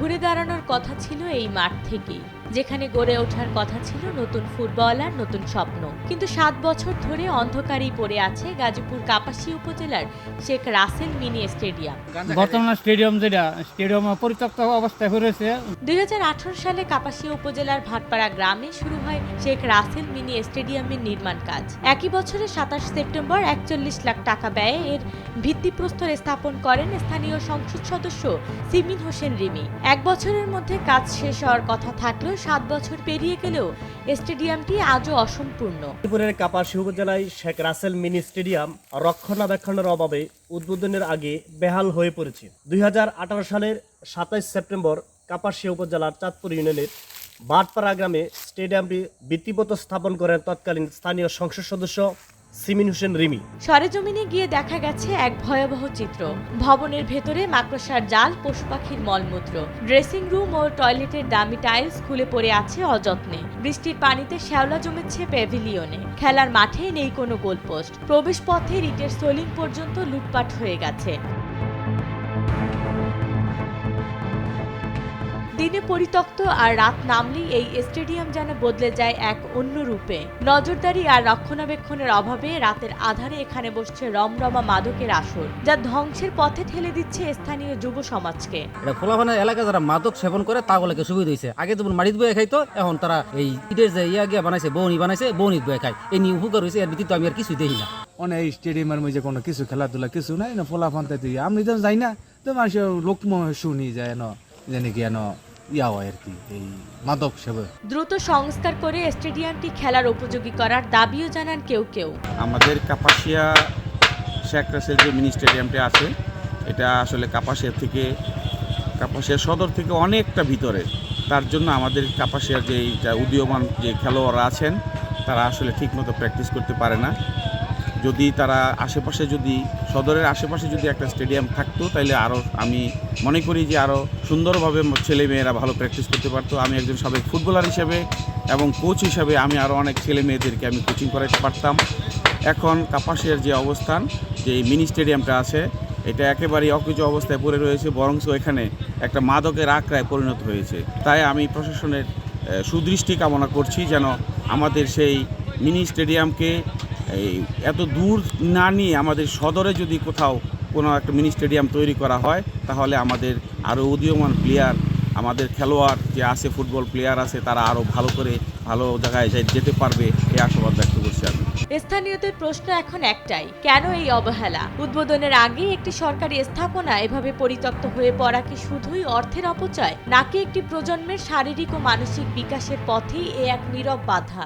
ঘুরে দাঁড়ানোর কথা ছিল এই মাঠ থেকেই, যেখানে গড়ে ওঠার কথা ছিল নতুন ফুটবল আর নতুন স্বপ্ন। কিন্তু 7 বছর ধরে অন্ধকারেই পড়ে আছে গাজীপুর কাপাসিয়া উপজেলার শেখ রাসেল মিনি স্টেডিয়াম। বর্তমানে স্টেডিয়াম পরিত্যক্ত অবস্থায় রয়েছে। 2018 সালে কাপাসিয়া উপজেলার ভাটপাড়া গ্রামে শুরু হয় শেখ রাসেল মিনি স্টেডিয়ামের নির্মাণ কাজ। একই বছরের 27 সেপ্টেম্বর 41 লাখ টাকা ব্যয়ে এর ভিত্তিপ্রস্তর স্থাপন করেন স্থানীয় সংসদ সদস্য সিমিন হোসেন রিমি। 1 বছরের মধ্যে কাজ শেষ হওয়ার কথা থাকলেও 7 বছর পেরিয়ে গেলেও স্টেডিয়ামটি আজও অসম্পূর্ণ। গাজীপুরের কাপাসিয়া উপজেলায় শেখ রাসেল মিনি স্টেডিয়াম রক্ষণাবেক্ষণের অভাবে উদ্বোধনের আগে বেহাল হয়ে পড়েছে। 2018 সালের 27 সেপ্টেম্বর কাপাসিয়া উপজেলার চাঁদপুর ইউনিয়নের ভাটপাড়া গ্রামে স্টেডিয়ামটি ভিত্তিপ্রস্তর স্থাপন করেন তৎকালীন স্থানীয় সংসদ সদস্য সিমিন হোসেন রিমি। সরেজমিনে গিয়ে দেখা গেছে এক ভয়াবহ চিত্র। ভবনের ভেতরে মাকড়সার জাল, পশু পাখির মলমূত্র, ড্রেসিং রুম ও টয়লেটের দামি টাইলস খুলে পড়ে আছে অযত্নে। বৃষ্টির পানিতে শ্যাওলা জমেছে প্যাভিলিয়নে। খেলার মাঠে নেই কোনো গোলপোস্ট। প্রবেশ পথে ইটের সোলিং পর্যন্ত লুটপাট হয়ে গেছে। দিনে পরিত্যক্ত আর রাত নামলেই এই স্টেডিয়াম যেন বদলে যায় এক অন্য রূপে। নজরদারি আর রক্ষণাবেক্ষণের অভাবে রাতের আধারে এখানে বসছে রমরমা মাদকের আসর, যা ধ্বংসের পথে ঠেলে দিচ্ছে স্থানীয় যুব সমাজকে। এটা খোলাফানা এলাকা যারা মাদক সেবন করে তাগুলোকে সুবিধা হয়েছে। আগে তো মাটিত বয়ে খাইতো, এখন তারা এই ইটের যে গিয়া বানাইছে, বৌনিত বয়ে খায়। এই নিয়ে উপকার হয়েছে, এর ভিত্তিতে আমি আর কিছুই দেখি না। অনেক স্টেডিয়ামের মধ্যে কোনো কিছু খেলাধুলা কিছু নাই না, ফোলাফান্তা তুই আমি তো যাই না, তো মানুষ লোক শুনি যায় না জানি কি আর কি এই মাদক সেবক। দ্রুত সংস্কার করে স্টেডিয়ামটি খেলার উপযোগী করার দাবিও জানান কেউ কেউ। আমাদের কাপাসিয়া শেখ রাসেল যে মিনি স্টেডিয়ামটি আছে, এটা আসলে কাপাসিয়া সদর থেকে অনেকটা ভিতরে। তার জন্য আমাদের কাপাসিয়ার যে উদীয়মান যে খেলোয়াড়রা আছেন, তারা আসলে ঠিকমতো প্র্যাকটিস করতে পারে না। যদি তারা সদরের আশেপাশে যদি একটা স্টেডিয়াম থাকতো, তাহলে আরও আমি মনে করি যে আরও সুন্দরভাবে ছেলে মেয়েরা ভালো প্র্যাকটিস করতে পারতো। আমি একজন সাবেক ফুটবলার হিসেবে এবং কোচ হিসাবে আমি আরও অনেক ছেলে মেয়েদেরকে আমি কোচিং করাতে পারতাম। এখন কাপাসিয়ার যে অবস্থান, যে এই মিনি স্টেডিয়ামটা আছে, এটা একেবারেই অকেজো অবস্থায় পড়ে রয়েছে, বরঞ্চ এখানে একটা মাদকের আখড়ায় পরিণত হয়েছে। তাই আমি প্রশাসনের সুদৃষ্টি কামনা করছি, যেন আমাদের সেই মিনি স্টেডিয়ামকে এত দূর না নিয়ে আমাদের সদরে যদি কোথাও কোনো একটা মিনি স্টেডিয়াম তৈরি করা হয়, তাহলে আমাদের আরও উদীয়মান প্লেয়ার, আমাদের খেলোয়াড় যে আছে, ফুটবল প্লেয়ার আছে, তারা আরও ভালো জায়গায় যেতে পারবে, এই আশাবাদ ব্যক্ত করছি আমি। স্থানীয়দের প্রশ্ন এখন একটাই, কেন এই অবহেলা? উদ্বোধনের আগে একটি সরকারি স্থাপনা এভাবে পরিত্যক্ত হয়ে পড়া কি শুধুই অর্থের অপচয়, নাকি একটি প্রজন্মের শারীরিক ও মানসিক বিকাশের পথেই এক নীরব বাধা?